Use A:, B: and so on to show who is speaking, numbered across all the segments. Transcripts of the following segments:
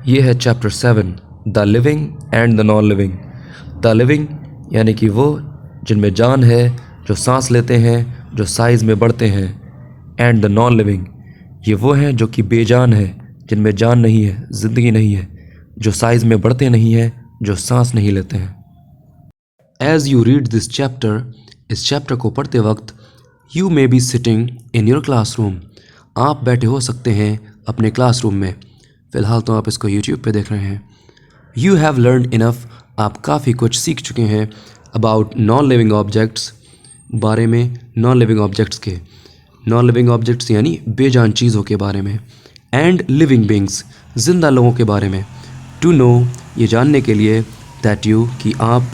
A: ये है chapter 7 the living and the non living. The living यानी कि वो जिनमें जान है, जो सांस लेते हैं, जो साइज़ में बढ़ते हैं। एंड द नॉन लिविंग ये वो हैं जो कि बेजान है, जिनमें जान नहीं है, ज़िंदगी नहीं है, जो साइज़ में बढ़ते नहीं हैं, जो सांस नहीं लेते हैं। As you read this chapter, इस चैप्टर को पढ़ते वक्त, you may be sitting in your classroom, आप बैठे हो सकते हैं अपने क्लासरूम में। फ़िलहाल तो आप इसको यूट्यूब पे देख रहे हैं। यू हैव लर्न इनफ, आप काफ़ी कुछ सीख चुके हैं अबाउट नॉन लिविंग ऑब्जेक्ट्स, बारे में नॉन लिविंग ऑब्जेक्ट्स के। नॉन लिविंग ऑब्जेक्ट्स यानी बेजान चीज़ों के बारे में। एंड लिविंग बींग्स, ज़िंदा लोगों के बारे में। टू नो, ये जानने के लिए, दैट यू, कि आप,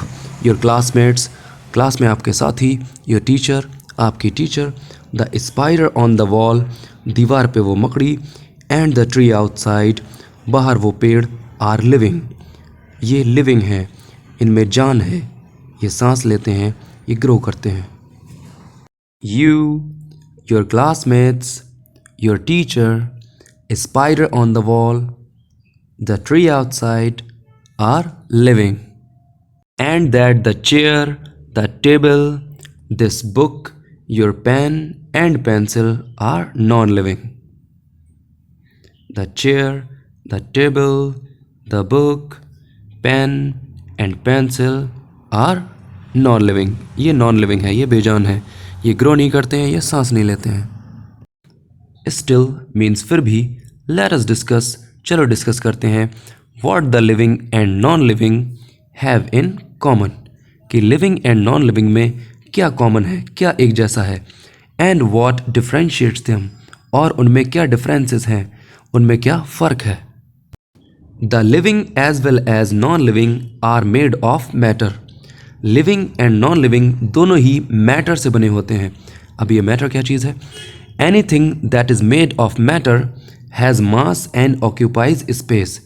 A: योर क्लासमेट्स, क्लास में आपके साथी, योर टीचर, आपकी teacher, the spider on the wall, दीवार पे वो मकड़ी, एंड द ट्री आउटसाइड, बाहर वो पेड़, आर लिविंग, ये लिविंग है, इनमें जान है, ये सांस लेते हैं, ये ग्रो करते हैं। You, your classmates, your teacher, a spider on the wall, the tree outside are living, and that the chair, the table, this book, your pen and pencil are non-living. The chair, the table, the book, pen and pencil are non-living. ये non-living है, ये बेजान है, ये grow नहीं करते हैं, ये सांस नहीं लेते हैं। Still means फिर भी। Let us discuss, चलो डिस्कस करते हैं। What the living and non-living have in common, कि living and non-living में क्या कॉमन है, क्या एक जैसा है। And what differentiates them, और उनमें क्या डिफरेंसेस हैं, उनमें क्या फ़र्क है। The living as well as non-living are made of matter. Living and non-living दोनों ही मैटर से बने होते हैं। अब ये मैटर क्या चीज़ है? Anything that is made of matter has mass and occupies space.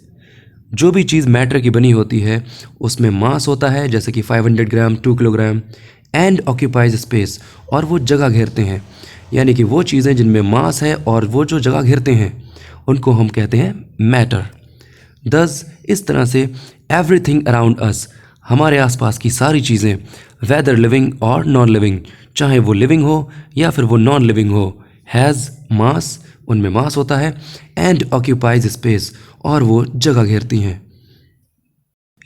A: जो भी चीज़ मैटर की बनी होती है उसमें मास होता है, जैसे कि 500 ग्राम, 2 किलोग्राम, एंड ऑक्यूपाइज स्पेस, और वो जगह घेरते हैं। यानी कि वो चीज़ें जिनमें मास है और वो जो जगह घेरते हैं उनको हम कहते हैं मैटर। दस, इस तरह से एवरीथिंग अराउंड अस, हमारे आसपास की सारी चीज़ें, वेदर लिविंग और नॉन लिविंग, चाहे वो लिविंग हो या फिर वो नॉन लिविंग हो, हैज़ मास, उनमें मास होता है, एंड ऑक्यूपाइज स्पेस, और वो जगह घेरती हैं।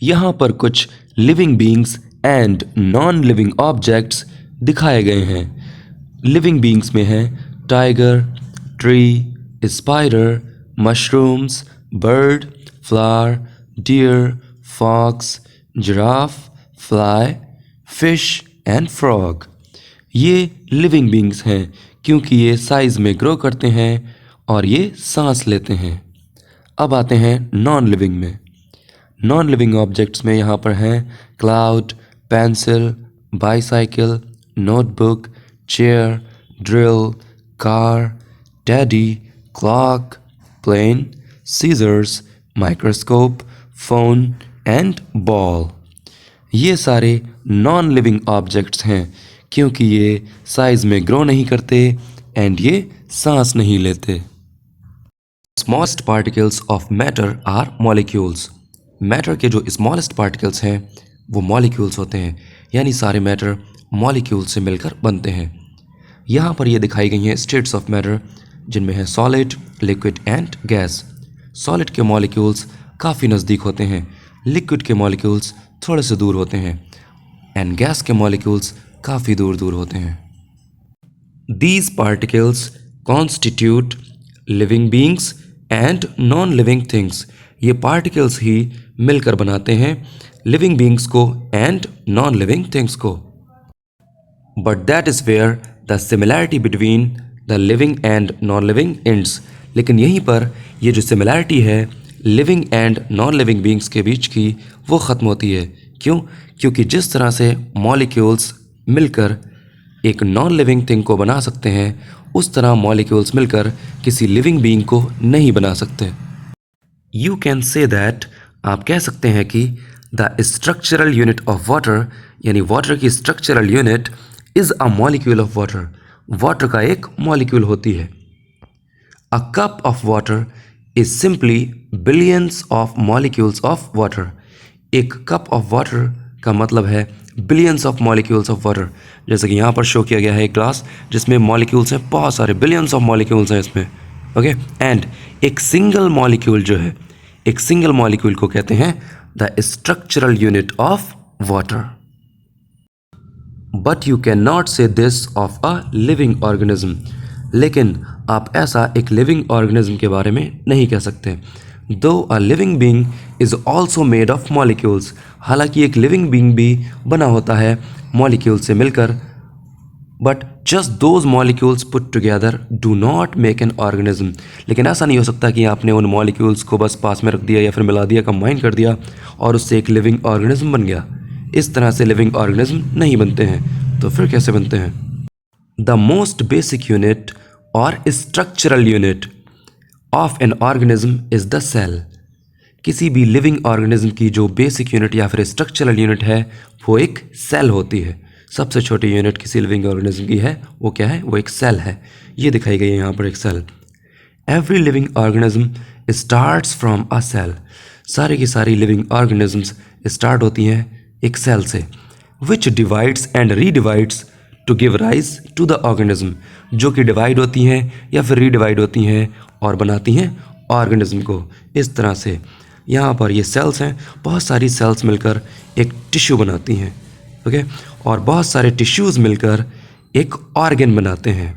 A: यहाँ पर कुछ living beings and non living objects दिखाए गए हैं। लिविंग बींग्स में हैं tiger, tree, spider, mushrooms, bird, flower, deer, fox, giraffe, fly, fish and frog. ये लिविंग बींग्स हैं क्योंकि ये साइज़ में ग्रो करते हैं और ये सांस लेते हैं। अब आते हैं नॉन लिविंग में। नॉन लिविंग ऑब्जेक्ट्स में यहाँ पर हैं cloud, pencil, bicycle, notebook, chair, drill, car, teddy, clock, plane, scissors, microscope, phone and ball. ये सारे नॉन लिविंग ऑब्जेक्ट्स हैं क्योंकि ये साइज़ में ग्रो नहीं करते एंड ये सांस नहीं लेते। Smallest particles of matter are molecules. Matter के जो स्मॉलेस्ट पार्टिकल्स हैं वो मॉलिक्यूल्स होते हैं, यानी सारे मैटर मॉलिक्यूल्स से मिलकर बनते हैं। यहाँ पर ये दिखाई गई हैं स्टेट्स ऑफ मैटर, जिनमें है solid, liquid and gas. Solid के मॉलिक्यूल्स काफ़ी नज़दीक होते हैं, लिक्विड के मॉलिक्यूल्स थोड़े से दूर होते हैं, एंड गैस के मॉलिक्यूल्स काफ़ी दूर दूर होते हैं। These particles constitute living beings and non-living things. ये particles ही मिलकर बनाते हैं living beings को and non-living things को। But that is where the similarity between the living and non-living ends. लेकिन यहीं पर ये जो similarity है living and non-living beings के बीच की, वो ख़त्म होती है। क्यों? क्योंकि जिस तरह से molecules मिलकर एक नॉन लिविंग थिंग को बना सकते हैं, उस तरह मॉलिक्यूल्स मिलकर किसी लिविंग बीइंग को नहीं बना सकते। यू कैन से दैट, आप कह सकते हैं कि the structural unit of water, यानी वाटर की structural unit is a molecule of water. Water का एक मॉलिक्यूल होती है। A cup of water is simply billions of molecules of water. एक कप ऑफ वाटर का मतलब है billions of molecules of water. जैसे कि यहाँ पर शो किया गया है एक ग्लास जिसमें मॉलिक्यूल्स हैं, बहुत सारे बिलियंस ऑफ मॉलिक्यूल्स हैं इसमें। ओके, एंड एक सिंगल मॉलिक्यूल जो है, एक सिंगल मॉलिक्यूल को कहते हैं the structural unit of water. But you can not say this of a living organism. लेकिन आप ऐसा एक लिविंग ऑर्गेनिज्म के बारे में नहीं कह सकते। दो a living being is also made of molecules. हालांकि एक लिविंग बींग भी बना होता है मॉलिक्यूल से मिलकर, but just those molecules put together do not make an organism. लेकिन ऐसा नहीं हो सकता कि आपने उन मॉलिक्यूल्स को बस पास में रख दिया या फिर मिला दिया, कंबाइन कर दिया और उससे एक लिविंग ऑर्गेनिज्म बन गया। इस तरह से लिविंग ऑर्गेनिज्म नहीं बनते हैं। तो फिर कैसे बनते हैं? द मोस्ट बेसिक यूनिट और structural unit of an organism is the cell. किसी भी लिविंग ऑर्गेनिज्म की जो बेसिक यूनिट या फिर स्ट्रक्चरल यूनिट है वो एक सेल होती है। सबसे छोटी यूनिट किसी लिविंग ऑर्गेनिज्म की है वो क्या है? वो एक सेल है। ये दिखाई गई है यहाँ पर एक cell. Every living organism starts from a cell. सारी की सारी लिविंग ऑर्गेनिजम्स स्टार्ट होती हैं एक सेल से, which divides and redivides to give rise to the organism, जो कि डिवाइड होती हैं या फिर रीडिवाइड होती हैं और बनाती हैं ऑर्गेनिज्म को। इस तरह से यहाँ पर ये सेल्स हैं, बहुत सारी सेल्स मिलकर एक टिश्यू बनाती हैं। ओके, और बहुत सारे टिश्यूज़ मिलकर एक ऑर्गन बनाते हैं,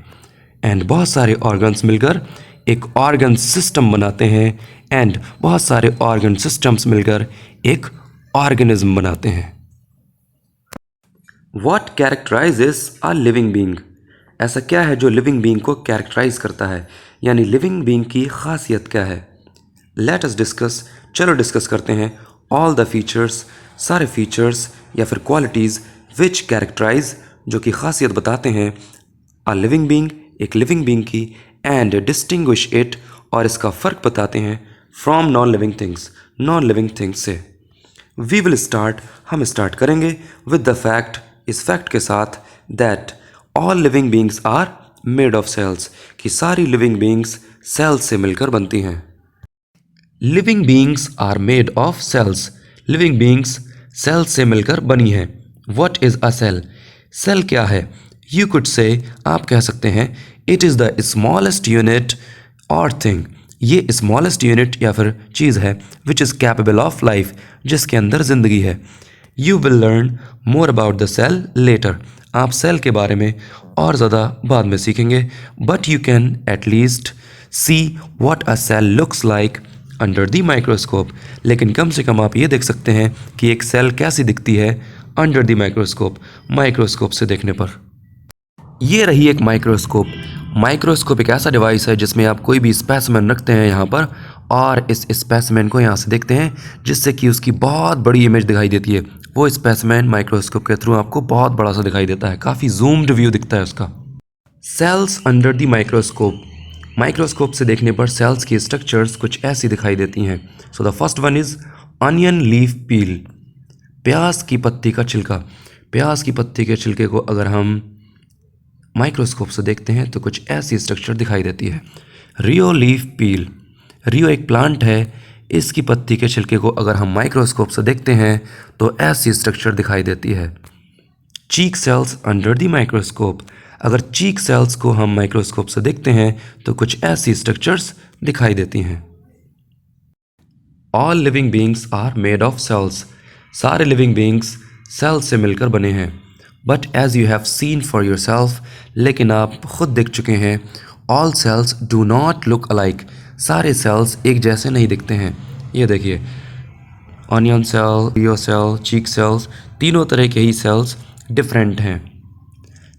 A: एंड बहुत सारे ऑर्गन्स मिलकर एक ऑर्गन सिस्टम बनाते हैं, एंड बहुत सारे ऑर्गन सिस्टम्स मिलकर एक ऑर्गेनिज्म बनाते हैं। What characterizes a living being? ऐसा क्या है जो लिविंग बीइंग को कैरेक्टराइज करता है, यानी लिविंग बीइंग की खासियत क्या है? लेट अस डिस्कस, चलो डिस्कस करते हैं ऑल द फीचर्स, सारे फीचर्स या फिर क्वालिटीज़ विच कैरेक्टराइज, जो कि खासियत बताते हैं अ लिविंग बीइंग, एक लिविंग बीइंग की, एंड डिस्टिंग्विश इट, और इसका फ़र्क बताते हैं from non living things, non living things से। वी विल स्टार्ट, हम स्टार्ट करेंगे विद द फैक्ट, इस फैक्ट के साथ, that all living beings are made of cells, कि सारी लिविंग बीइंग्स सेल्स से मिलकर बनती हैं। Living beings are made of cells, living beings cells से मिलकर बनी हैं। What is a cell? Cell क्या है? यू कुड से, आप कह सकते हैं, it is the smallest unit और थिंग, ये स्मॉलेस्ट यूनिट या फिर चीज़ है which is capable of life, जिसके अंदर ज़िंदगी है। You will learn more about the cell later, आप सेल के बारे में और ज़्यादा बाद में सीखेंगे, but you can at least see what a cell looks like under the microscope. लेकिन कम से कम आप ये देख सकते हैं कि एक सेल कैसी दिखती है अंडर द माइक्रोस्कोप, माइक्रोस्कोप से देखने पर। ये रही एक माइक्रोस्कोप। माइक्रोस्कोप एक ऐसा डिवाइस है जिसमें आप कोई भी स्पेसिमेन रखते हैं यहाँ पर, और इस स्पेसिमेन को यहाँ से देखते हैं, जिससे कि उसकी बहुत बड़ी इमेज दिखाई देती है। वो स्पेसिमेन माइक्रोस्कोप के थ्रू आपको बहुत बड़ा सा दिखाई देता है, काफ़ी जूम्ड व्यू दिखता है उसका। Sales under the microscope, microscope से देखने पर सेल्स की स्ट्रक्चर्स कुछ ऐसी दिखाई देती हैं। So the first one is onion leaf पील, प्याज की पत्ती का छिलका। प्याज की पत्ती के छिलके को अगर हम माइक्रोस्कोप से देखते हैं तो कुछ ऐसी स्ट्रक्चर दिखाई देती है। रियो लीफ पील, रियो एक प्लांट है, इसकी पत्ती के छिलके को अगर हम माइक्रोस्कोप से देखते हैं तो ऐसी स्ट्रक्चर दिखाई देती है। चीक सेल्स अंडर द माइक्रोस्कोप, अगर चीक सेल्स को हम माइक्रोस्कोप से देखते हैं तो कुछ ऐसी स्ट्रक्चर्स दिखाई देती हैं। All living beings are made of cells, सारे लिविंग बीइंग्स सेल्स से मिलकर बने हैं। But as you have seen for yourself, लेकिन आप खुद देख चुके हैं, all cells do not look alike, सारे सेल्स एक जैसे नहीं दिखते हैं। ये देखिए, onion cell, Rhoeo cell, cheek cells, तीनों तरह के ही सेल्स डिफरेंट हैं।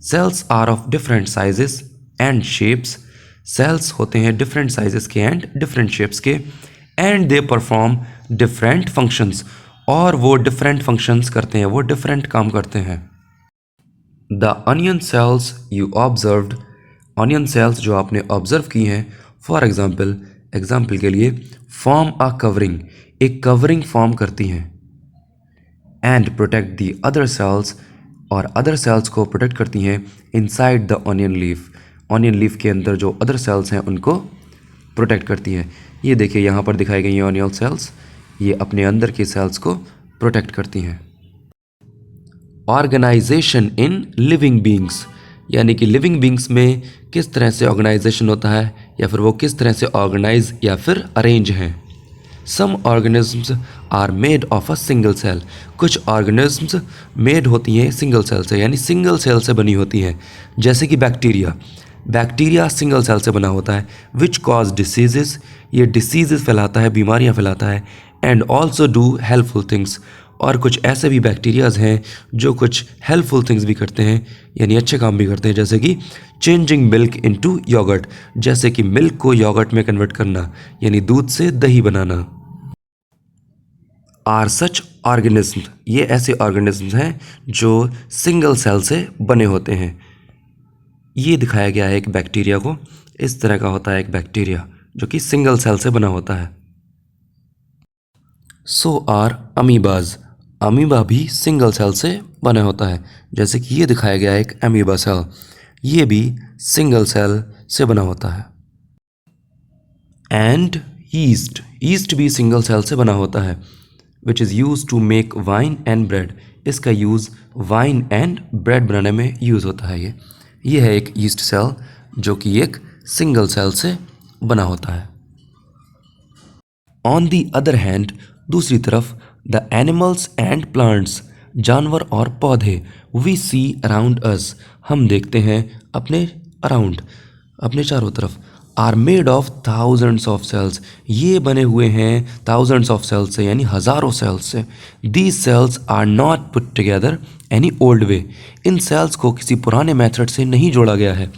A: Cells are of different sizes and shapes, cells होते हैं डिफरेंट साइजेस के एंड डिफरेंट शेप्स के, and they perform different functions, और वो डिफरेंट फंक्शंस करते हैं, वो डिफरेंट काम करते हैं। The onion cells you observed, onion cells जो आपने ऑब्जर्व की हैं, फॉर एग्जाम्पल, एग्जाम्पल के लिए, फॉर्म अ कवरिंग, एक कवरिंग फॉर्म करती हैं, and protect the other sales, और अदर सेल्स को प्रोटेक्ट करती हैं inside the onion leaf, onion leaf के अंदर जो अदर सेल्स हैं उनको प्रोटेक्ट करती हैं। ये देखिए यहाँ पर दिखाई गई ऑर्गेनेल सेल्स, ये अपने अंदर के सेल्स को प्रोटेक्ट करती हैं। ऑर्गेनाइजेशन इन लिविंग बींग्स, यानी कि लिविंग बींग्स में किस तरह से ऑर्गेनाइजेशन होता है या फिर वो किस तरह से ऑर्गेनाइज या फिर अरेंज हैं। Some organisms are made of a single cell, कुछ ऑर्गेनिजम्स मेड होती हैं सिंगल सेल से, यानी सिंगल सेल से बनी होती हैं। जैसे कि बैक्टीरिया सिंगल सेल से बना होता है। विच कॉज डिसीजेस, ये डिसीजेस फैलाता है, बीमारियां फैलाता है। And also do helpful things, और कुछ ऐसे भी बैक्टीरियाज हैं जो कुछ हेल्पफुल थिंग्स भी करते हैं, यानी अच्छे काम भी करते हैं। जैसे कि चेंजिंग मिल्क इनटू योगर्ट, जैसे कि मिल्क को योगर्ट में कन्वर्ट करना, यानी दूध से दही बनाना। आर सच ऑर्गेनिज्म, ये ऐसे ऑर्गेनिज्म हैं जो सिंगल सेल से बने होते हैं। ये दिखाया गया है एक बैक्टीरिया को, इस तरह का होता है एक बैक्टीरिया जो कि सिंगल सेल से बना होता है। सो आर अमीबाज, अमीबा भी सिंगल सेल से बना होता है। जैसे कि ये दिखाया गया है एक अमीबा सेल, ये भी सिंगल सेल से बना होता है। एंड यीस्ट, यीस्ट भी सिंगल सेल से बना होता है। Which is use to make wine and bread, इसका यूज़ वाइन एंड ब्रेड बनाने में यूज़ होता है। ये है एक यीस्ट सेल जो कि एक सिंगल सेल से बना होता है। ऑन दी अदर हैंड, दूसरी तरफ, द एनिमल्स एंड प्लांट्स, जानवर और पौधे, वी सी अराउंड अस, हम देखते हैं अपने अराउंड, अपने चारों तरफ, are made of thousands of cells, ये बने हुए हैं थाउजेंड्स ऑफ सेल्स से, यानी हज़ारों सेल्स से। These cells are not put together any old way, इन सेल्स को किसी पुराने मेथड से नहीं जोड़ा गया है।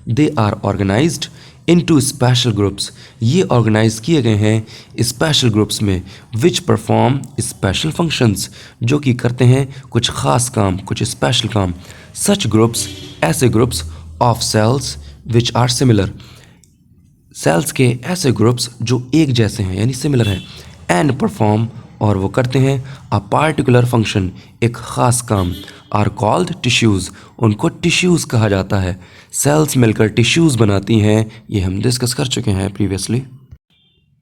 A: They are organised into special groups, ये ऑर्गेनाइज किए गए हैं स्पेशल ग्रुप्स में। विच परफॉर्म स्पेशल फंक्शंस, जो कि करते हैं कुछ ख़ास काम, कुछ स्पेशल काम। सच ग्रुप्स, ऐसे groups of cells which are similar, cells के ऐसे ग्रुप्स जो एक जैसे हैं यानी सिमिलर हैं। एंड परफॉर्म, और वो करते हैं अ पार्टिकुलर फंक्शन, एक ख़ास काम। आर कॉल्ड टिश्यूज़, उनको टिश्यूज़ कहा जाता है। सेल्स मिलकर टिश्यूज़ बनाती हैं, ये हम डिस्कस कर चुके हैं previously.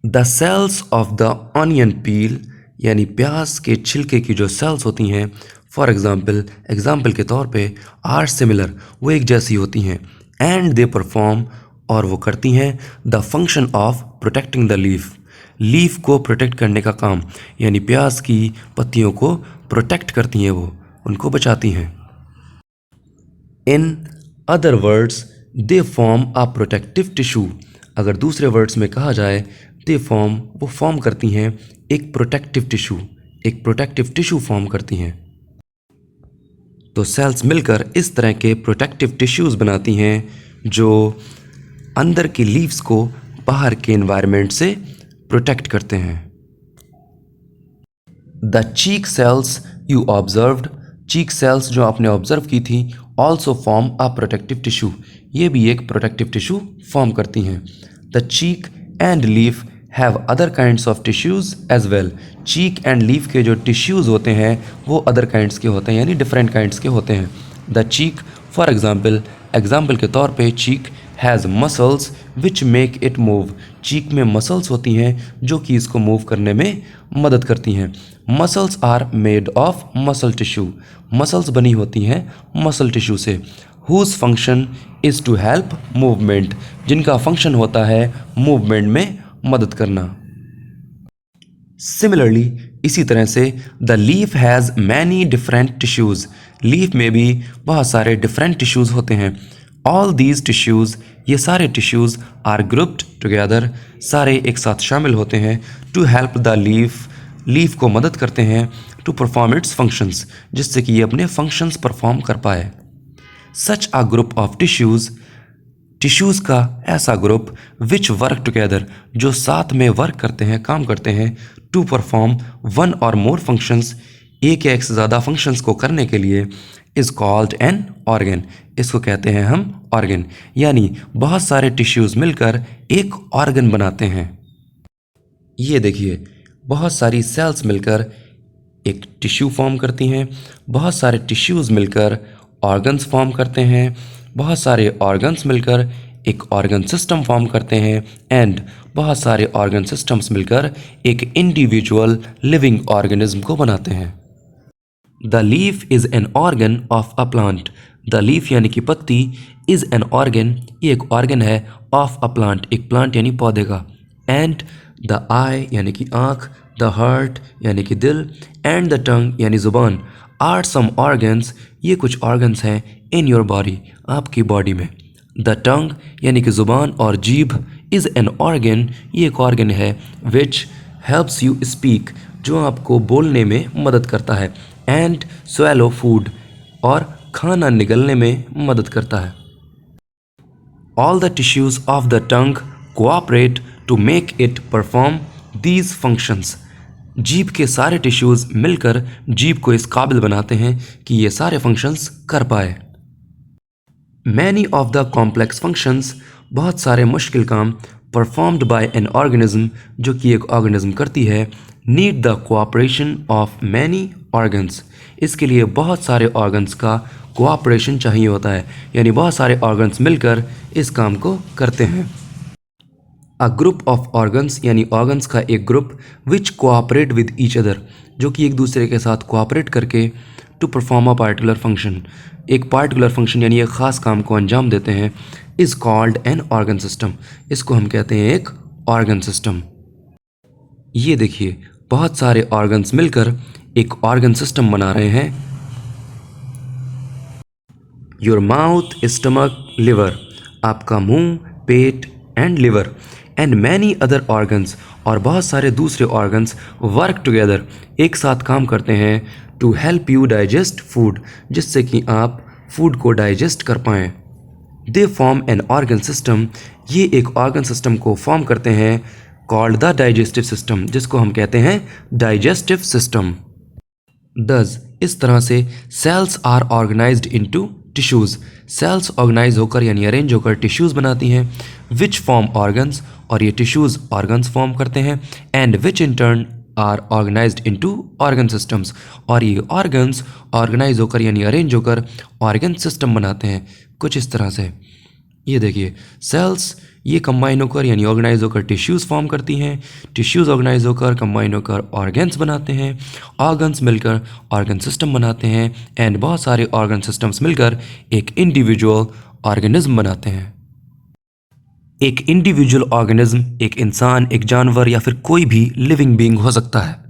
A: The cells of the onion peel, यानी प्याज के छिलके की जो सेल्स होती हैं, फॉर एग्जाम्पल के तौर पे, आर सिमिलर, वो एक जैसी होती हैं। एंड दे परफॉर्म, और वो करती हैं the function of protecting the leaf, leaf को प्रोटेक्ट करने का काम, यानी प्याज की पत्तियों को प्रोटेक्ट करती हैं, वो उनको बचाती हैं। In other words, they form a protective tissue, अगर दूसरे वर्ड्स में कहा जाए, दे फॉर्म, वो फॉर्म करती हैं एक प्रोटेक्टिव टिश्यू, एक प्रोटेक्टिव टिश्यू फॉर्म करती हैं। तो सेल्स मिलकर इस तरह के प्रोटेक्टिव टिश्यूज़ बनाती हैं जो अंदर की लीव्स को बाहर के एनवायरनमेंट से प्रोटेक्ट करते हैं। The cheek cells you observed, cheek cells जो आपने ऑब्जर्व की थी, also form a protective tissue, ये भी एक प्रोटेक्टिव टिश्यू फॉर्म करती हैं। The cheek and leaf have other kinds of tissues as well, cheek and leaf के जो टिश्यूज़ होते हैं वो अदर काइंड्स के होते हैं, यानी डिफरेंट काइंड्स के होते हैं। द चीक, फॉर एग्जाम्पल के तौर पे, cheek has muscles which make it move, cheek में मसल्स होती हैं जो कि इसको मूव करने में मदद करती हैं। Muscles are made of muscle tissue, muscles बनी होती हैं मसल टिश्यू से। Whose function is to help movement, जिनका फंक्शन होता है मूवमेंट में मदद करना। सिमिलरली, इसी तरह से, the leaf has many different tissues, leaf में भी बहुत सारे डिफरेंट टिश्यूज़ होते हैं। ऑल दीज टिश्यूज़, ये सारे टिश्यूज़, आर ग्रुप्ड टुगेदर, सारे एक साथ शामिल होते हैं। To help the leaf, leaf को मदद करते हैं। टू परफॉर्म इट्स फंक्शंस, जिससे कि ये अपने फंक्शंस परफॉर्म कर पाए। Such a group of tissues, tissues का ऐसा ग्रुप, विच वर्क टुगेदर, जो साथ में वर्क करते हैं, काम करते हैं। टू परफॉर्म वन और मोर फंक्शंस, एक या एक से ज़्यादा फंक्शंस को करने के लिए, इज़ कॉल्ड एन ऑर्गन, इसको कहते हैं हम ऑर्गन, यानी बहुत सारे टिश्यूज़ मिलकर एक ऑर्गन बनाते हैं। ये देखिए, बहुत सारी सेल्स मिलकर एक टिश्यू फॉर्म करती हैं, बहुत सारे टिश्यूज़ मिलकर ऑर्गन्स फॉर्म करते हैं, बहुत सारे ऑर्गन्स मिलकर एक ऑर्गन सिस्टम फॉर्म करते हैं एंड बहुत सारे ऑर्गन सिस्टम्स मिलकर एक इंडिविजुअल लिविंग ऑर्गेनिज्म को बनाते हैं। The leaf is an organ of a plant. The leaf यानी कि पत्ती, इज़ एन ऑर्गन, ये एक ऑर्गन है, ऑफ अ प्लांट, एक प्लांट यानी पौधे का। एंड द आई यानी कि आँख, द हार्ट यानी कि दिल, एंड द टंग यानी ज़ुबान आर सम ऑर्गन्स, ये कुछ ऑर्गन्स हैं इन योर बॉडी, आपकी बॉडी में। द टंग यानी कि ज़ुबान और जीभ, इज़ एन ऑर्गन, ये एक ऑर्गन है विच हेल्प्स यू स्पीक, जो आपको बोलने में मदद करता है। एंड swallow फूड, और खाना निगलने में मदद करता है। All the tissues of the tongue cooperate to make it perform these functions. जीभ के सारे टिश्यूज़ मिलकर जीभ को इस काबिल बनाते हैं कि ये सारे फंक्शंस कर पाए। Many of the complex functions, बहुत सारे मुश्किल काम, परफॉर्म्ड बाय एन ऑर्गेनिज्म, जो कि एक ऑर्गेनिज्म करती है, need the cooperation of many organs, इसके लिए बहुत सारे ऑर्गन्स का कोऑपरेशन चाहिए होता है, यानी बहुत सारे ऑर्गन्स मिलकर इस काम को करते हैं। अ ग्रुप ऑफ ऑर्गन्स यानी ऑर्गन्स का एक group, which cooperate with each other, जो कि एक दूसरे के साथ कोऑपरेट करके to perform a particular function, एक पार्टिकुलर फंक्शन यानी एक ख़ास काम को अंजाम देते हैं, is called an organ system, इसको हम कहते हैं एक ऑर्गन सिस्टम। ये देखिए बहुत सारे ऑर्गन्स मिलकर एक ऑर्गन सिस्टम बना रहे हैं। योर माउथ, स्टमक, लिवर, आपका मुंह, पेट and liver, and many other organs, और बहुत सारे दूसरे ऑर्गन्स वर्क टुगेदर, एक साथ काम करते हैं, to help you digest food, जिससे कि आप फूड को डाइजेस्ट कर पाएँ। They form an organ system, ये एक ऑर्गन सिस्टम को फॉर्म करते हैं, कॉल्ड द डाइजेस्टिव सिस्टम, जिसको हम कहते हैं डाइजेस्टिव सिस्टम। दस, इस तरह से cells are organised into tissues, cells organise होकर यानी अरेंज होकर टिश्यूज़ बनाती हैं, विच फॉर्म ऑर्गन्स, और ये टिश्यूज़ ऑर्गन्स फॉर्म करते हैं, and which in turn are organised into organ systems, और ये ऑर्गन्स ऑर्गेनाइज होकर यानी अरेंज होकर ऑर्गन सिस्टम बनाते हैं कुछ इस तरह से। ये देखिए सेल्स ये कंबाइन होकर यानी ऑर्गेनाइज होकर टिश्यूज़ फॉर्म करती हैं, टिश्यूज़ ऑर्गेनाइज होकर कंबाइन होकर ऑर्गन्स बनाते हैं, ऑर्गन्स मिलकर ऑर्गन सिस्टम बनाते हैं, एंड बहुत सारे ऑर्गन सिस्टम्स मिलकर एक इंडिविजुअल ऑर्गेनिज्म बनाते हैं। एक इंडिविजुअल ऑर्गेनिज्म एक इंसान, एक जानवर या फिर कोई भी लिविंग बीइंग हो सकता है।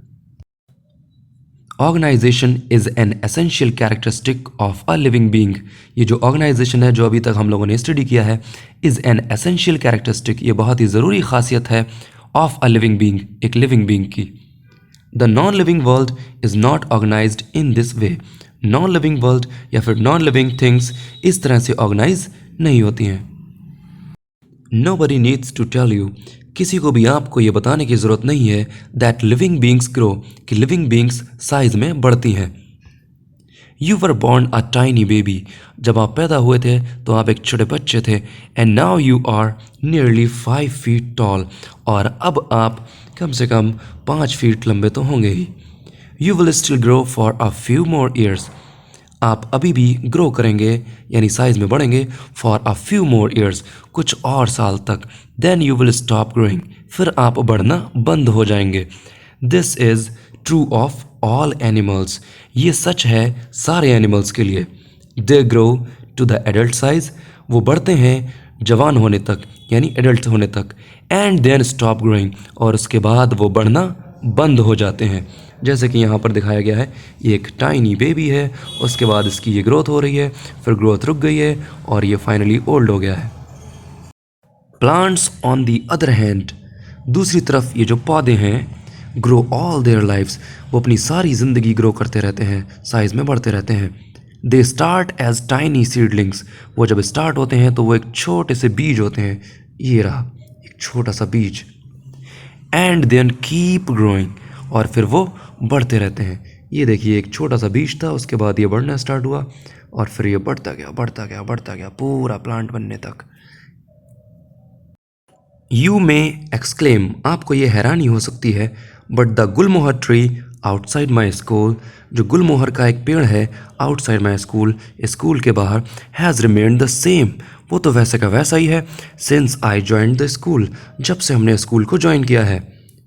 A: Organisation is an essential characteristic of a living being, ये जो ऑर्गेनाइजेशन है जो अभी तक हम लोगों ने स्टडी किया है, इज़ एन एसेंशियल कैरेक्टरिस्टिक, ये बहुत ही ज़रूरी खासियत है, ऑफ अ लिविंग बीइंग, एक लिविंग बीइंग की। The non living world is not organised in this way, non living world या फिर नॉन लिविंग थिंग्स इस तरह से ऑर्गेनाइज नहीं होती हैं। Nobody needs to tell you, किसी को भी आपको ये बताने की ज़रूरत नहीं है, दैट लिविंग बींग्स ग्रो, कि लिविंग बींग्स साइज में बढ़ती हैं। You were born a tiny baby, जब आप पैदा हुए थे तो आप एक छोटे बच्चे थे, and now you are nearly 5 feet tall, और अब आप कम से कम 5 फीट लंबे तो होंगे ही। You will still grow for a few more years, आप अभी भी ग्रो करेंगे यानी साइज में बढ़ेंगे, for a few more years, कुछ और साल तक, then you will stop growing, फिर आप बढ़ना बंद हो जाएंगे। This is true of all animals, ये सच है सारे एनिमल्स के लिए। They grow to the adult size, वो बढ़ते हैं जवान होने तक यानी एडल्ट होने तक, एंड देन स्टॉप ग्रोइंग, और उसके बाद वो बढ़ना बंद हो जाते हैं। जैसे कि यहाँ पर दिखाया गया है, ये एक टाइनी बेबी है, उसके बाद इसकी ये ग्रोथ हो रही है, फिर ग्रोथ रुक गई है और ये फाइनली ओल्ड हो गया है। Plants on the other hand, दूसरी तरफ ये जो पौधे हैं, ग्रो ऑल देयर लाइफ्स, वो अपनी सारी ज़िंदगी ग्रो करते रहते हैं, साइज़ में बढ़ते रहते हैं। They start as tiny seedlings, वो जब स्टार्ट होते हैं तो वो एक छोटे से बीज होते हैं, ये रहा एक छोटा सा बीज, एंड देन कीप ग्रोइंग, और फिर वो बढ़ते रहते हैं। ये देखिए एक छोटा सा बीज था, उसके बाद ये बढ़ना स्टार्ट हुआ और फिर ये बढ़ता गया बढ़ता गया बढ़ता गया पूरा प्लांट बनने तक। यू में एक्सक्लेम, आपको ये हैरानी हो सकती है, but the Gulmohar tree outside my school, जो गुलमोहर का एक पेड़ है आउटसाइड माई स्कूल, स्कूल के बाहर, हैज़ रिमेन्ड द सेम, वो तो वैसे का वैसा ही है, since I join the school, जब से हमने स्कूल को ज्वाइन किया है।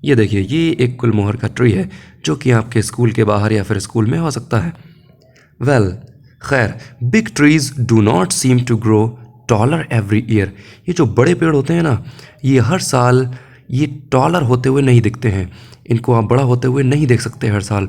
A: ये देखिए, ये एक गुलमोहर का ट्री है जो कि आपके स्कूल के बाहर या फिर स्कूल में हो सकता है। वेल, खैर, big trees do not seem to grow taller every year, ये जो बड़े पेड़ होते हैं ना, ये हर साल ये टॉलर होते हुए नहीं दिखते हैं, इनको आप बड़ा होते हुए नहीं देख सकते हर साल।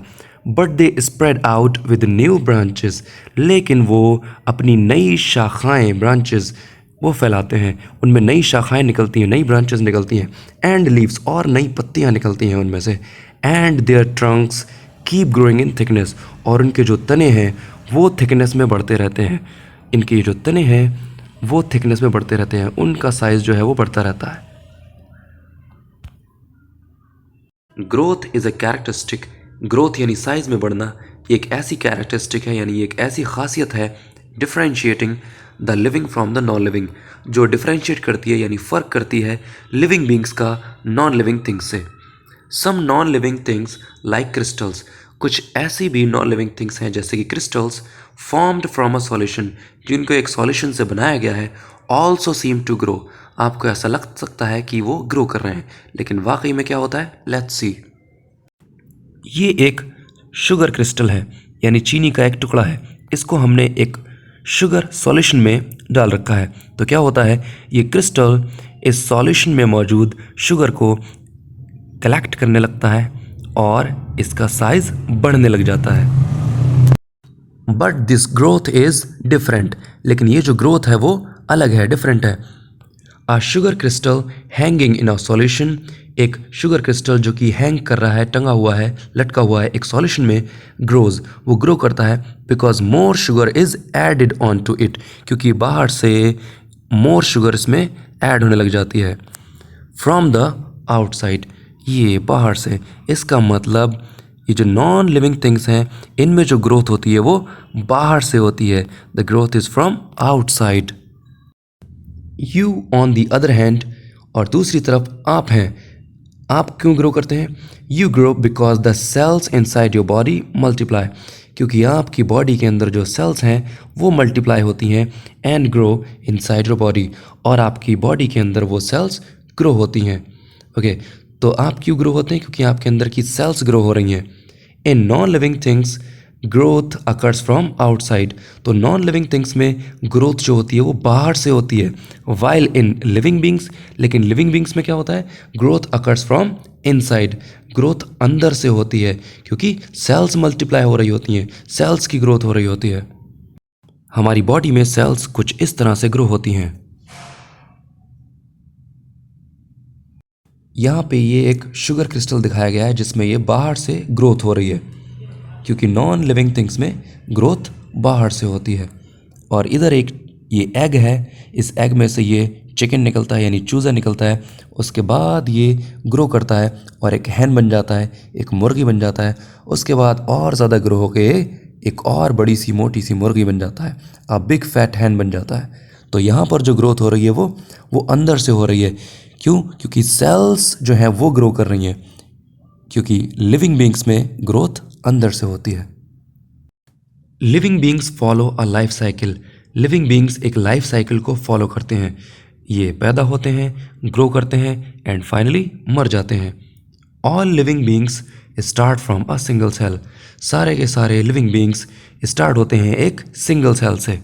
A: But they spread out with new branches, लेकिन वो अपनी नई शाखाएं, ब्रांचेस वो फैलाते हैं, उनमें नई शाखाएं निकलती हैं, नई ब्रांचेस निकलती हैं, एंड लीव्स, और नई पत्तियां निकलती हैं उनमें से, and their trunks keep growing in thickness, और उनके जो तने हैं वो थिकनेस में बढ़ते रहते हैं, इनके जो तने हैं वो थिकनेस में बढ़ते रहते हैं, उनका साइज जो है वो बढ़ता रहता है। Growth is a characteristic, growth यानी साइज में बढ़ना, ये एक ऐसी कैरेक्टरिस्टिक है, यानी एक ऐसी खासियत है, differentiating the living from the non living, जो डिफरेंशिएट करती है यानी फ़र्क करती है लिविंग बींग्स का नॉन लिविंग थिंग्स से। Some non living things like crystals, कुछ ऐसी भी नॉन लिविंग थिंग्स हैं जैसे कि crystals, formed from a solution, जिनको एक सॉल्यूशन से बनाया गया है, ऑल्सो सीम टू ग्रो, आपको ऐसा लग सकता है कि वो ग्रो कर रहे हैं, लेकिन वाकई में क्या होता है, लेट्स सी। ये एक शुगर क्रिस्टल है, यानी चीनी का एक टुकड़ा है, इसको हमने एक शुगर सॉल्यूशन में डाल रखा है, तो क्या होता है, ये क्रिस्टल इस सॉल्यूशन में मौजूद शुगर को कलेक्ट करने लगता है और इसका साइज बढ़ने लग जाता है। But this growth is different, लेकिन ये जो ग्रोथ है वो अलग है, डिफरेंट है। A sugar crystal hanging in a solution, एक शुगर क्रिस्टल जो कि हैंग कर रहा है, टंगा हुआ है, लटका हुआ है एक सॉल्यूशन में, ग्रोज, वो ग्रो करता है, because more sugar is added on to it, क्योंकि बाहर से मोर शुगर इसमें ऐड होने लग जाती है। फ्रॉम द आउटसाइड, ये बाहर से, इसका मतलब ये जो नॉन लिविंग थिंग्स हैं इनमें जो ग्रोथ होती है वो बाहर से होती है, the growth is from outside. You on the other hand, और दूसरी तरफ आप हैं, आप क्यों ग्रो करते हैं, you grow because the cells inside your body multiply, क्योंकि आपकी बॉडी के अंदर जो सेल्स हैं वो मल्टीप्लाई होती हैं, and grow inside your body, और आपकी बॉडी के अंदर वो सेल्स ग्रो होती हैं। ओके, तो आप क्यों ग्रो होते हैं, क्योंकि आपके अंदर की सेल्स ग्रो हो रही हैं। In non living things growth occurs from outside, तो नॉन लिविंग थिंग्स में ग्रोथ जो होती है वो बाहर से होती है, वाइल इन लिविंग बींग्स, लेकिन लिविंग बींग्स में क्या होता है, growth occurs from inside, growth अंदर से होती है, क्योंकि सेल्स मल्टीप्लाई हो रही होती हैं, सेल्स की ग्रोथ हो रही होती है। हमारी बॉडी में सेल्स कुछ इस तरह से ग्रो होती हैं। यहाँ पे ये एक शुगर क्रिस्टल दिखाया गया है जिसमें ये बाहर से ग्रोथ हो रही है, क्योंकि नॉन लिविंग थिंग्स में ग्रोथ बाहर से होती है। और इधर एक ये एग है, इस एग में से ये चिकन निकलता है, यानी चूज़ा निकलता है, उसके बाद ये ग्रो करता है और एक हैन बन जाता है, एक मुर्गी बन जाता है, उसके बाद और ज़्यादा ग्रो होके एक और बड़ी सी मोटी सी मुर्गी बन जाता है, अब बिग फैट हैन बन जाता है। तो यहाँ पर जो ग्रोथ हो रही है वो अंदर से हो रही है। क्यों? क्योंकि सेल्स जो हैं वो ग्रो कर रही हैं, क्योंकि लिविंग बींग्स में ग्रोथ अंदर से होती है। Living beings follow a life cycle, living beings एक लाइफ साइकिल को फॉलो करते हैं, ये पैदा होते हैं, ग्रो करते हैं एंड फाइनली मर जाते हैं। All living beings start from a single cell, सारे के सारे लिविंग बींग्स स्टार्ट होते हैं एक सिंगल सेल से।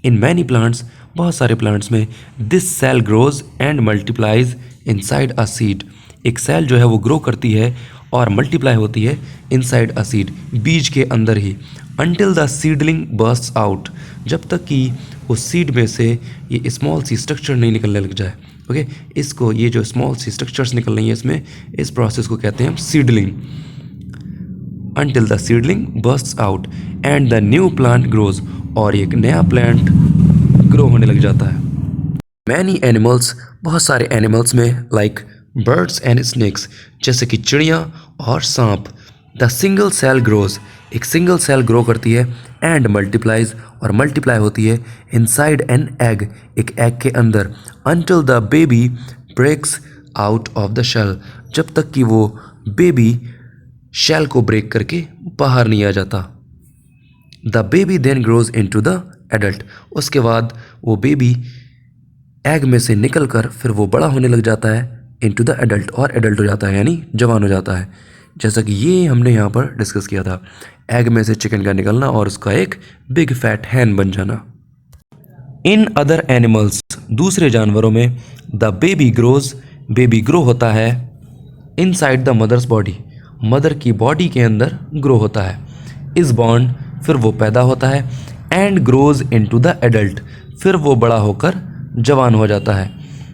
A: इन मैनी प्लांट्स, बहुत सारे प्लांट्स में, this cell grows and multiplies inside a seed, एक सेल जो है वो ग्रो करती है और मल्टीप्लाई होती है इनसाइड अ सीड, बीज के अंदर ही, until the seedling burst out, जब तक कि उस सीड में से ये स्मॉल सी स्ट्रक्चर नहीं निकलने लग जाए। ओके, इसको, ये जो स्मॉल सी स्ट्रक्चर्स निकल रही हैं इसमें, इस प्रोसेस को कहते हैं हम seedling. Until the seedling burst out and the new plant grows, और एक नया प्लांट ग्रो होने लग जाता है। मैनी एनिमल्स, बहुत सारे एनिमल्स में, लाइक बर्ड्स एंड स्नेक्स, जैसे कि चिड़िया और सांप, द सिंगल सेल ग्रोज, एक सिंगल सेल ग्रो करती है, एंड मल्टीप्लाइज, और मल्टीप्लाई होती है इनसाइड एन एग, एक एग के अंदर, until the baby breaks out of the shell, जब तक कि वो बेबी शेल को ब्रेक करके बाहर नहीं आ जाता। The baby then grows into the adult, उसके बाद वो बेबी एग में से निकल कर फिर वो बड़ा होने लग जाता है इनटू द एडल्ट, और एडल्ट हो जाता है यानी जवान हो जाता है। जैसा कि ये हमने यहाँ पर डिस्कस किया था, एग में से चिकन का निकलना और उसका एक बिग फैट हैन बन जाना। इन अदर एनिमल्स, दूसरे जानवरों में, the baby grows, baby grow होता है inside the mother's body, mother की बॉडी के अंदर ग्रो होता है। इज बॉर्न, फिर वो पैदा होता है। And grows into the adult, फिर वो बड़ा होकर जवान हो जाता है।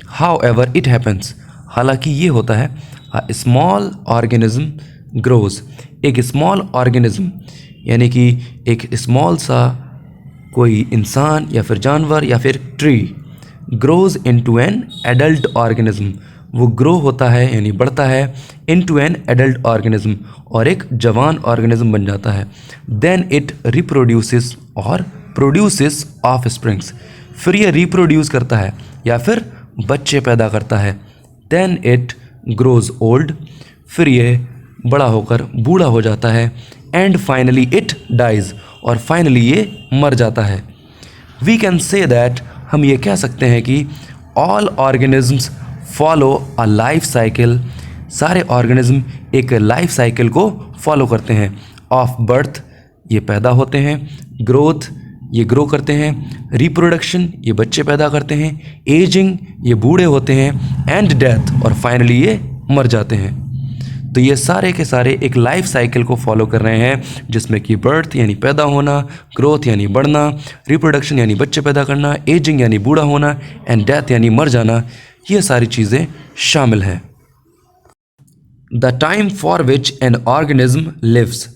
A: हाउ एवर इट हैपन्स, हालांकि ये होता है, अ स्मॉल ऑर्गेनिज्म ग्रोज, एक स्मॉल ऑर्गेनिज्म यानी कि एक स्मॉल सा कोई इंसान या फिर जानवर या फिर tree, grows into an adult organism, वो ग्रो होता है यानी बढ़ता है इनटू एन एडल्ट ऑर्गेनिज्म, और एक जवान ऑर्गेनिज्म बन जाता है। देन इट रिप्रोड्यूसेस और प्रोड्यूसेस ऑफ स्प्रिंग्स, फिर ये रिप्रोड्यूस करता है या फिर बच्चे पैदा करता है। देन इट ग्रोज ओल्ड, फिर ये बड़ा होकर बूढ़ा हो जाता है। एंड फाइनली इट डाइज, और फाइनली ये मर जाता है। वी कैन से दैट, हम ये कह सकते हैं कि all organisms follow a life cycle, सारे ऑर्गेनिज्म एक लाइफ साइकिल को फॉलो करते हैं। ऑफ बर्थ, ये पैदा होते हैं। ग्रोथ, ये ग्रो करते हैं। रिप्रोडक्शन, ये बच्चे पैदा करते हैं। एजिंग, ये बूढ़े होते हैं। एंड डेथ, और फाइनली ये मर जाते हैं। तो ये सारे के सारे एक लाइफ साइकिल को फॉलो कर रहे हैं, जिसमें कि बर्थ यानी पैदा होना, ग्रोथ यानी बढ़ना, रिप्रोडक्शन यानी बच्चे पैदा करना, एजिंग यानी बूढ़ा होना, एंड डेथ यानी मर जाना, ये सारी चीज़ें शामिल हैं। The time for which an organism lives,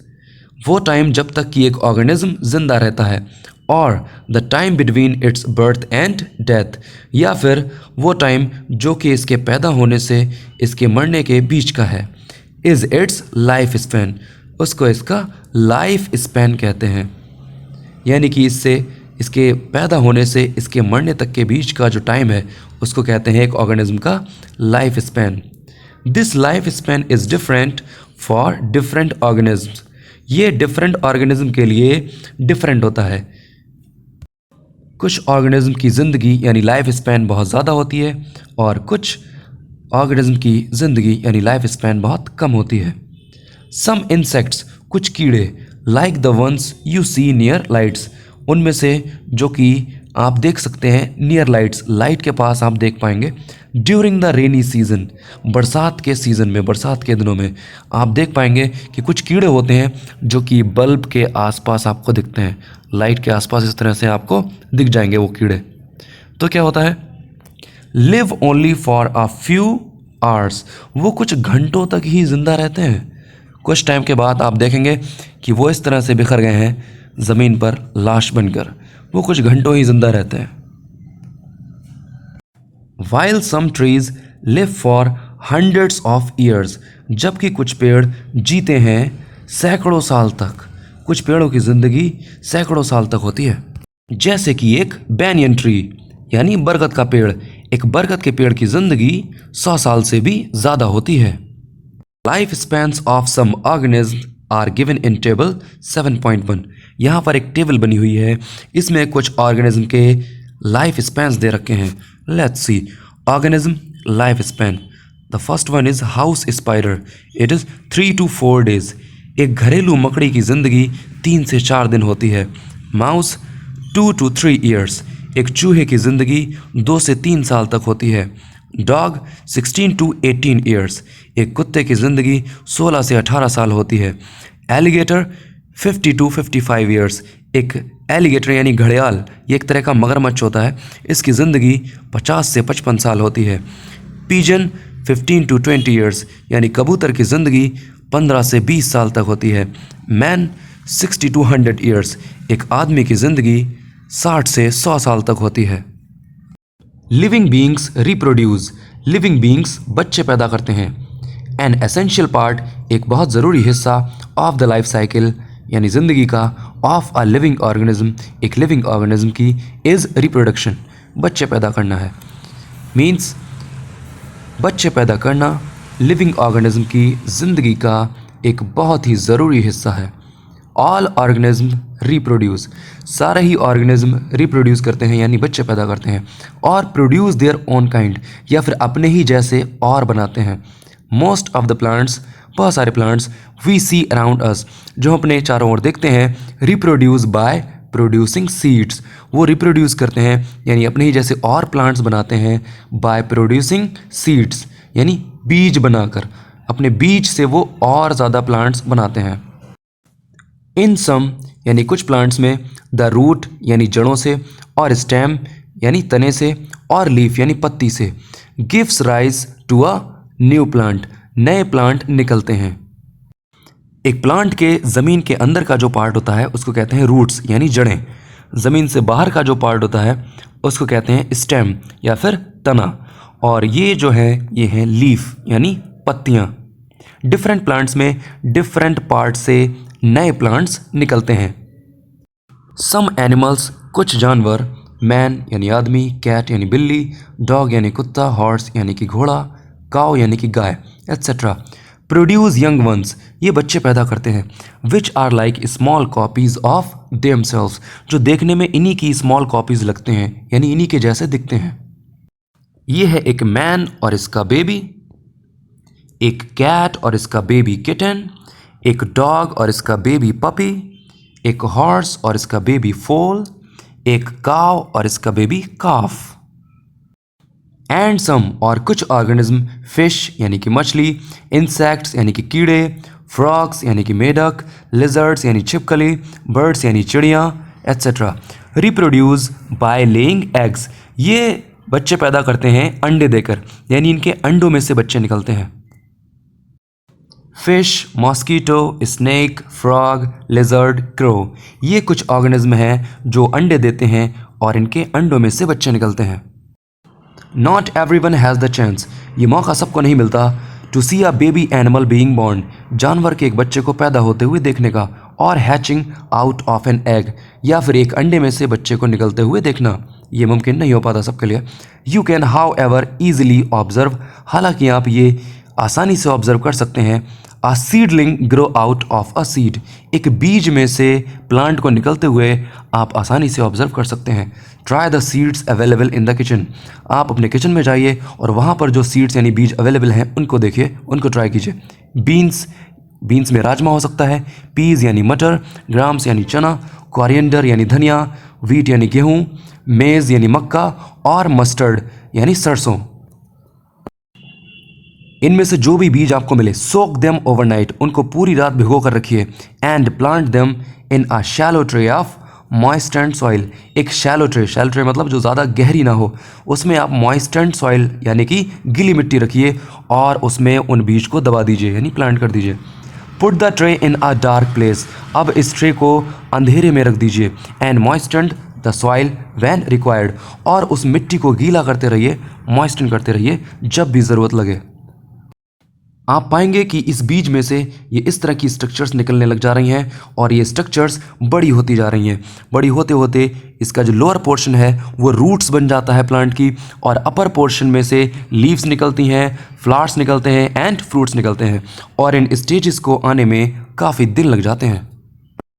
A: वो टाइम जब तक कि एक ऑर्गेनिज्म जिंदा रहता है। और the time between its birth and death, या फिर वो टाइम जो कि इसके पैदा होने से इसके मरने के बीच का है। इज़ इट्स लाइफ स्पैन, उसको इसका लाइफ स्पैन कहते हैं, यानी कि इससे इसके पैदा होने से इसके मरने तक के बीच का जो टाइम है उसको कहते हैं एक ऑर्गेनिज्म का life span. This life span is different for different organisms, ये डिफरेंट ऑर्गेनिज्म के लिए डिफरेंट होता है। कुछ ऑर्गेनिज्म की ज़िंदगी यानी लाइफ स्पैन बहुत ज़्यादा होती है, और कुछ ऑर्गेनिज्म की ज़िंदगी यानी लाइफ स्पैन बहुत कम होती है। सम इंसेक्ट्स, कुछ कीड़े, like the ones you see near lights, उनमें से जो कि आप देख सकते हैं नियर लाइट्स, लाइट के पास आप देख पाएंगे। ड्यूरिंग द रेनी सीजन, बरसात के सीज़न में, बरसात के दिनों में आप देख पाएंगे कि कुछ कीड़े होते हैं जो कि बल्ब के आसपास आपको दिखते हैं, लाइट के आसपास इस तरह से आपको दिख जाएंगे वो कीड़े। तो क्या होता है, live only for a few hours, वो कुछ घंटों तक ही जिंदा रहते हैं। कुछ टाइम के बाद आप देखेंगे कि वो इस तरह से बिखर गए हैं ज़मीन पर लाश बनकर, वो कुछ घंटों ही जिंदा रहते हैं। While some trees live for hundreds of years, जबकि कुछ पेड़ जीते हैं सैकड़ों साल तक, कुछ पेड़ों की ज़िंदगी सैकड़ों साल तक होती है। जैसे कि एक बैनियन ट्री यानी बरगद का पेड़, एक बरगद के पेड़ की ज़िंदगी 100 साल से भी ज़्यादा होती है। Life spans of some organism are given in table 7.1, यहाँ पर एक टेबल बनी हुई है, इसमें कुछ ऑर्गेनिज्म के लाइफ स्पैन्स दे रखे हैं। Let's sea organism life span. The first one is house spider, it is 3 to 4 days, एक घरेलू मकड़ी की ज़िंदगी 3 से 4 दिन होती है। माउस 2 to 3 years, एक चूहे की ज़िंदगी 2 से 3 साल तक होती है। डॉग 16 to 18 years, एक कुत्ते की ज़िंदगी 16 से 18 साल होती है। एलिगेटर 50 to 55 years, एक एलिगेटर यानी घड़ियाल, ये एक तरह का मगरमच्छ होता है, इसकी ज़िंदगी 50 से 55 साल होती है। पिजन 15 to 20 years, यानी कबूतर की ज़िंदगी 15 से 20 साल तक होती है। मैन 60 to 100 years, एक आदमी की ज़िंदगी 60 से 100 साल तक होती है। Living beings reproduce, living beings बच्चे पैदा करते हैं। एन एसेंशियल पार्ट, एक बहुत ज़रूरी हिस्सा ऑफ द लाइफ साइकिल यानी ज़िंदगी का, ऑफ अ लिविंग ऑर्गेनिज्म, एक लिविंग ऑर्गेनिज्म की, इज़ रिप्रोडक्शन, बच्चे पैदा करना है। मीन्स बच्चे पैदा करना लिविंग ऑर्गेनिज्म की ज़िंदगी का एक बहुत ही ज़रूरी हिस्सा है। ऑल ऑर्गेनिज्म रिप्रोड्यूस, सारे ही ऑर्गेनिज्म रिप्रोड्यूस करते हैं यानी बच्चे पैदा करते हैं, और प्रोड्यूस देयर ओन काइंड, या फिर अपने ही जैसे और बनाते हैं। मोस्ट ऑफ द प्लांट्स, बहुत सारे plants we see around us, जो हम अपने चारों ओर देखते हैं, रिप्रोड्यूस बाय प्रोड्यूसिंग सीड्स, वो रिप्रोड्यूस करते हैं यानी अपने ही जैसे और प्लांट्स बनाते हैं, बाय प्रोड्यूसिंग सीड्स यानी बीज बनाकर, अपने बीज से वो और ज़्यादा प्लांट्स बनाते हैं। इन सम यानी कुछ प्लांट्स में, द रूट यानी जड़ों से, और स्टेम यानी तने से, और लीफ यानी पत्ती से, gives rise to a new plant, नए प्लांट निकलते हैं। एक प्लांट के ज़मीन के अंदर का जो पार्ट होता है उसको कहते हैं रूट्स यानी जड़ें, ज़मीन से बाहर का जो पार्ट होता है उसको कहते हैं स्टेम या फिर तना, और ये जो है ये है लीफ यानी पत्तियाँ। डिफरेंट प्लांट्स में डिफरेंट पार्ट से नए प्लांट्स निकलते हैं। सम एनिमल्स, कुछ जानवर, मैन यानी आदमी, कैट यानी बिल्ली, डॉग यानी कुत्ता, हॉर्स यानी कि घोड़ा, काउ यानी कि गाय, एट्सेट्रा, प्रोड्यूस यंग वंस, ये बच्चे पैदा करते हैं, which are like small copies of themselves, जो देखने में इन्हीं की स्मॉल कॉपीज लगते हैं यानी इन्हीं के जैसे दिखते हैं। ये है एक मैन और इसका बेबी, एक कैट और इसका बेबी किटन, एक डॉग और इसका बेबी पपी, एक हॉर्स और इसका बेबी फोल, एक काव और इसका बेबी काफ। एंड सम, और कुछ ऑर्गेनिज्म, फिश यानी कि मछली, इंसेक्ट्स यानी कि कीड़े, फ्रॉग्स यानी कि मेढक, लिजर्ड्स यानी छिपकली, बर्ड्स यानी चिड़िया, etcetera, reproduce by laying eggs, ये बच्चे पैदा करते हैं अंडे देकर यानी इनके अंडों में से बच्चे निकलते हैं। Fish, mosquito, snake, frog, lizard, crow, ये कुछ ऑर्गेनिज्म हैं जो अंडे देते हैं और इनके अंडों में से बच्चे निकलते हैं। Not everyone has the chance, ये मौका सबको नहीं मिलता, to see a baby animal being born, जानवर के एक बच्चे को पैदा होते हुए देखने का, और hatching out of an egg, या फिर एक अंडे में से बच्चे को निकलते हुए देखना, ये मुमकिन नहीं हो पाता सबके लिए। You can however easily observe, हालांकि आप ये आसानी से ऑब्जर्व कर सकते हैं, a seedling grow out of a seed, एक बीज में से प्लांट को निकलते हुए आप आसानी से ऑब्जर्व कर सकते हैं। Try the seeds available in the kitchen, आप अपने किचन में जाइए और वहाँ पर जो सीड्स यानी बीज अवेलेबल हैं उनको देखिए, उनको ट्राई कीजिए। बीन्स, बीन्स में राजमा हो सकता है, पीज यानी मटर, ग्राम्स यानी चना, कोरिएंडर यानी धनिया, व्हीट यानी गेहूँ, मेज़ यानी मक्का, और मस्टर्ड यानी सरसों। इनमें से जो भी बीज आपको मिले, सोक देम ओवरनाइट, उनको पूरी रात भिगो कर रखिए, and plant them in a shallow tray of moistened soil, एक शैलो ट्रे मतलब जो ज़्यादा गहरी ना हो, उसमें आप मॉइस्टेंड सॉइल यानी कि गीली मिट्टी रखिए और उसमें उन बीज को दबा दीजिए यानी प्लांट कर दीजिए। Put the tray in a dark place, अब इस ट्रे को अंधेरे में रख दीजिए, and moistened the soil when required, और उस मिट्टी को गीला करते रहिए, मॉइस्टेंड करते रहिए जब भी ज़रूरत लगे। आप पाएंगे कि इस बीज में से ये इस तरह की स्ट्रक्चर्स निकलने लग जा रही हैं और ये स्ट्रक्चर्स बड़ी होती जा रही हैं। बड़ी होते होते इसका जो लोअर पोर्शन है वो रूट्स बन जाता है प्लांट की, और अपर पोर्शन में से लीव्स निकलती हैं, फ्लावर्स निकलते हैं एंड फ्रूट्स निकलते हैं, और इन स्टेजेस को आने में काफ़ी दिन लग जाते हैं।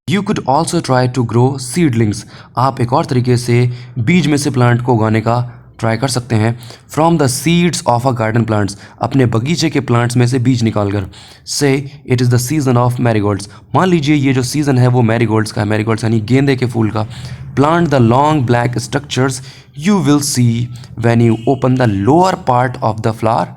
A: You could also try to grow seedlings, आप एक और तरीके से बीज में से प्लांट को उगाने का ट्राई कर सकते हैं। From the seeds of a garden plants, अपने बगीचे के प्लांट्स में से बीज निकालकर। से it is the season of marigolds, मान लीजिए ये जो सीज़न है वो मैरीगोल्ड्स का है, मैरीगोल्ड्स यानी गेंदे के फूल का। Plant the long black structures you will see when you open the lower part of the flower,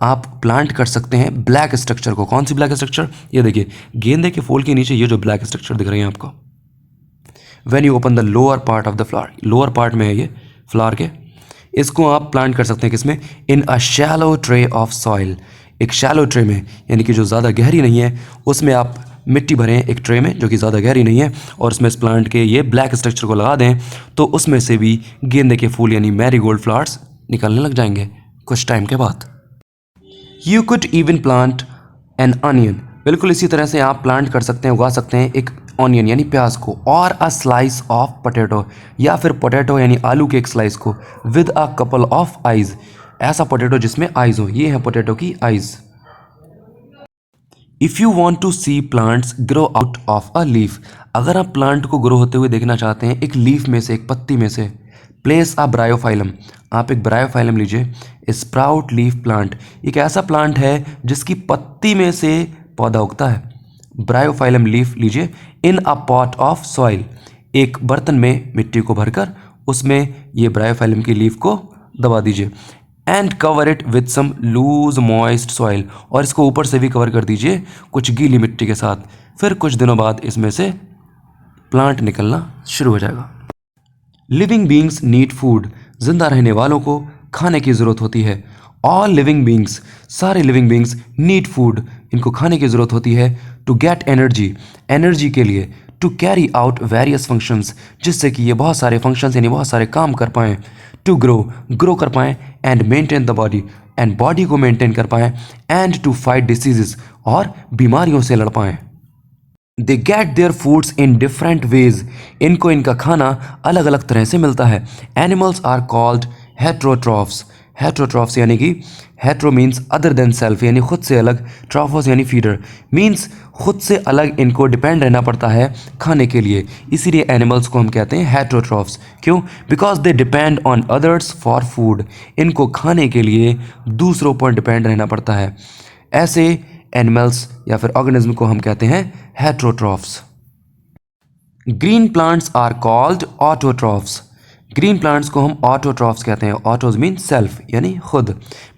A: आप प्लांट कर सकते हैं ब्लैक स्ट्रक्चर को। कौन सी ब्लैक स्ट्रक्चर? ये देखिए गेंदे के फूल के नीचे ये जो ब्लैक स्ट्रक्चर दिख रही है आपको, when you open the lower part of the flower, lower part में है ये फ्लावर के, इसको आप प्लांट कर सकते हैं किसमें? In a shallow tray of soil, एक शैलो ट्रे में यानी कि जो ज़्यादा गहरी नहीं है उसमें आप मिट्टी भरें एक ट्रे में जो कि ज़्यादा गहरी नहीं है, और उसमें इस प्लांट के ये ब्लैक स्ट्रक्चर को लगा दें तो उसमें से भी गेंदे के फूल यानी मैरीगोल्ड फ्लावर्स निकलने लग जाएंगे कुछ टाइम के बाद। You could even plant N onion, बिल्कुल इसी तरह से आप प्लांट कर सकते हैं, उगा सकते हैं एक ऑनियन यानी प्याज को, और अ स्लाइस ऑफ पोटैटो, या फिर पोटैटो यानी आलू के एक स्लाइस को, with a couple of eyes, ऐसा पोटैटो जिसमें आइज हो, ये है पोटैटो की eyes. If you want to see plants grow out of a leaf, अगर आप प्लांट को ग्रो होते हुए देखना चाहते हैं एक लीफ में से, एक पत्ती में से, प्लेस अ ब्रायोफाइलम, आप एक ब्रायोफाइलम लीजिए। स्प्राउट लीफ प्लांट एक ऐसा प्लांट है जिसकी पत्ती में से पौधा उगता है। ब्रायोफाइलम लीफ लीजिए। इन अ पॉट ऑफ सॉइल, एक बर्तन में मिट्टी को भरकर उसमें ये ब्रायोफाइलम की लीफ को दबा दीजिए। And cover it with some loose moist soil, और इसको ऊपर से भी कवर कर दीजिए कुछ गीली मिट्टी के साथ। फिर कुछ दिनों बाद इसमें से प्लांट निकलना शुरू हो जाएगा। लिविंग बींग्स नीड फूड, जिंदा रहने वालों को खाने की ज़रूरत होती है। ऑल लिविंग बींग्स, सारे लिविंग बींग्स नीड फूड, इनको खाने की ज़रूरत होती है। टू गेट एनर्जी, एनर्जी के लिए। To carry out various functions, जिससे कि ये बहुत सारे फंक्शंस यानी बहुत सारे काम कर पाएँ। टू ग्रो, ग्रो कर पाएँ। And maintain the body, and body को मेंटेन कर पाएँ। एंड टू फाइट डिसीजेस, और बीमारियों से लड़ पाएँ। They get their foods in different ways, इनको इनका खाना अलग अलग तरह से मिलता है। Animals are called heterotrophs, heterotrophs यानी कि hetero means other than self, यानी खुद से अलग, ट्रॉफोस यानी फीडर मीन्स खुद से अलग, इनको डिपेंड रहना पड़ता है खाने के लिए, इसीलिए एनिमल्स को हम कहते हैं हेट्रोट्रॉफ्स। क्यों? Because they depend on others for food, इनको खाने के लिए दूसरों पर डिपेंड रहना पड़ता है। ऐसे एनिमल्स या फिर ऑर्गेनिज्म को हम कहते हैं heterotrophs. Green plants are called autotrophs, green plants को हम ऑटोट्रॉफ्स कहते हैं। ऑटोज मीन सेल्फ यानी खुद।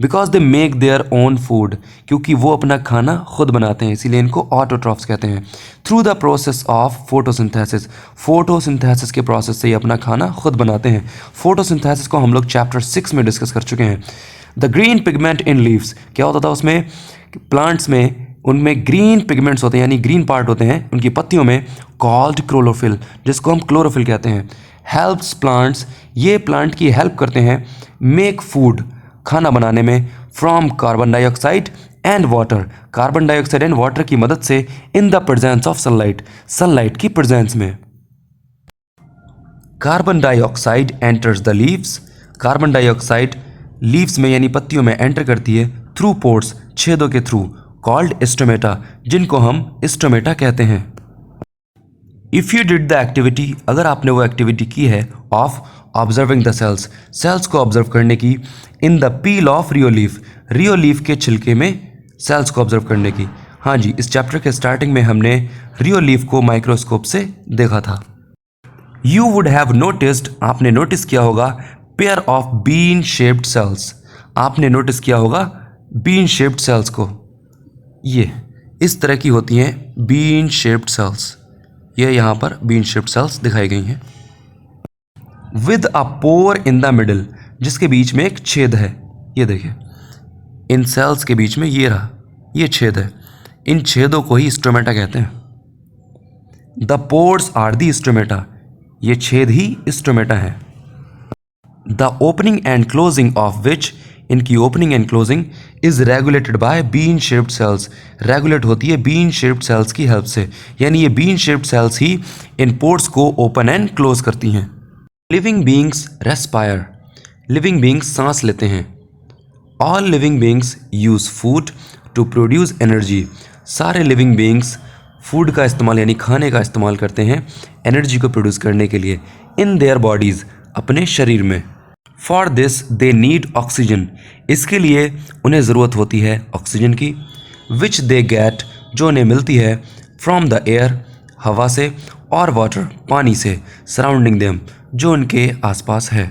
A: Because they make their own food, क्योंकि वो अपना खाना खुद बनाते हैं, इसीलिए इनको ऑटोट्रॉफ्स कहते हैं। Through the process of photosynthesis, photosynthesis के प्रोसेस से ये अपना खाना खुद बनाते हैं। फोटोसिंथेसिस को हम लोग चैप्टर 6 में डिस्कस कर चुके हैं। The green pigment in leaves, क्या होता था उसमें? प्लांट्स में उनमें ग्रीन पिगमेंट्स होते हैं यानी ग्रीन पार्ट होते हैं उनकी पत्तियों में, कॉल्ड क्लोरोफिल, जिसको हम क्लोरोफिल कहते हैं। हेल्प्स प्लांट्स, ये प्लांट की हेल्प करते हैं। मेक फूड, खाना बनाने में। From carbon dioxide and water, carbon dioxide and water की मदद से। In the presence of sunlight, sunlight की प्रेजेंस में। Carbon dioxide enters the leaves, carbon dioxide leaves में यानी पत्तियों में एंटर करती है थ्रू पोर्स, छेदों के थ्रू, कॉल्ड स्टोमेटा, जिनको हम स्टोमेटा कहते हैं। If you did the activity, अगर आपने वो एक्टिविटी की है of observing the cells, cells को ऑब्जर्व करने की। इन द पील ऑफ रियोलीफ, रियोलीफ के छिलके में सेल्स को ऑब्जर्व करने की। हाँ जी, इस चैप्टर के स्टार्टिंग में हमने रियोलीफ को माइक्रोस्कोप से देखा था। यू वुड हैव नोटिस्ड, आपने नोटिस किया होगा, pair of been shaped sales, आपने नोटिस किया होगा बीन शेप्ड सेल्स को। ये इस तरह की होती हैं बीन शेप्ड सेल्स, ये यहाँ पर बीन शेप्ड सेल्स दिखाई गई हैं। With a pore in the middle, जिसके बीच में एक छेद है, ये देखिए इन सेल्स के बीच में ये रहा, ये छेद है, इन छेदों को ही स्टोमेटा कहते हैं। The pores are the stomata, ये छेद ही स्टोमेटा है। The opening and closing of which, इनकी opening and closing is regulated by bean shaped cells, regulate होती है बीन शेप्ड सेल्स की हेल्प से, यानी ये बीन शेप्ड सेल्स ही इन पोर्ट्स को ओपन एंड क्लोज करती हैं। Living beings respire, living beings सांस लेते हैं। All living beings use food to produce energy, सारे लिविंग बींग्स फूड का इस्तेमाल यानी खाने का इस्तेमाल करते हैं एनर्जी को प्रोड्यूस करने के लिए। इन देयर बॉडीज़, अपने शरीर में। For this they need oxygen, इसके लिए उन्हें ज़रूरत होती है ऑक्सीजन की। विच दे गेट, जो उन्हें मिलती है फ्रॉम द एयर, हवा से, और वाटर, पानी से, सराउंडिंग देम, जो उनके आसपास है।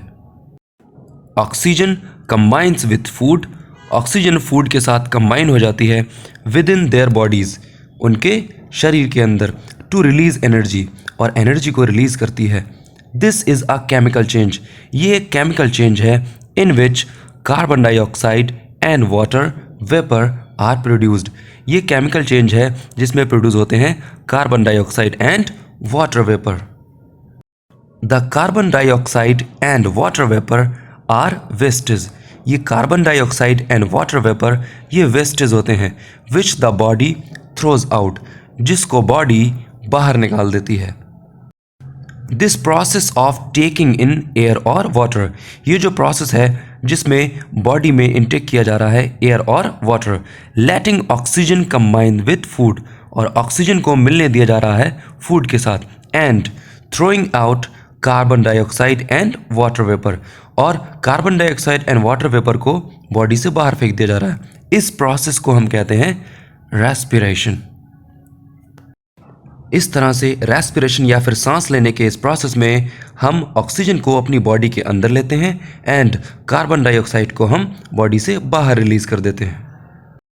A: Oxygen combines with food, oxygen food के साथ कंबाइन हो जाती है विद इन देयर बॉडीज़, उनके शरीर के अंदर, टू रिलीज एनर्जी, और एनर्जी को रिलीज़ करती है। This is a chemical change, ये एक केमिकल चेंज है in which carbon dioxide and water vapour are produced, ये केमिकल चेंज है जिसमें प्रोड्यूस होते हैं carbon dioxide and water vapour. The carbon dioxide and water vapour are wastage, ये carbon dioxide and water vapour ये wastage होते हैं which the body throws out, जिसको बॉडी बाहर निकाल देती है। This process of taking in air और वाटर, ये जो प्रोसेस है जिसमें बॉडी में इनटेक किया जा रहा है एयर और water, letting oxygen combine with food, और ऑक्सीजन को मिलने दिया जा रहा है फूड के साथ, and throwing out carbon dioxide and water vapour, और carbon dioxide and water vapour को बॉडी से बाहर फेंक दिया जा रहा है। इस प्रोसेस को हम कहते हैं रेस्पिरेशन। इस तरह से रेस्पिरेशन या फिर सांस लेने के इस प्रोसेस में हम ऑक्सीजन को अपनी बॉडी के अंदर लेते हैं एंड कार्बन डाइऑक्साइड को हम बॉडी से बाहर रिलीज कर देते हैं।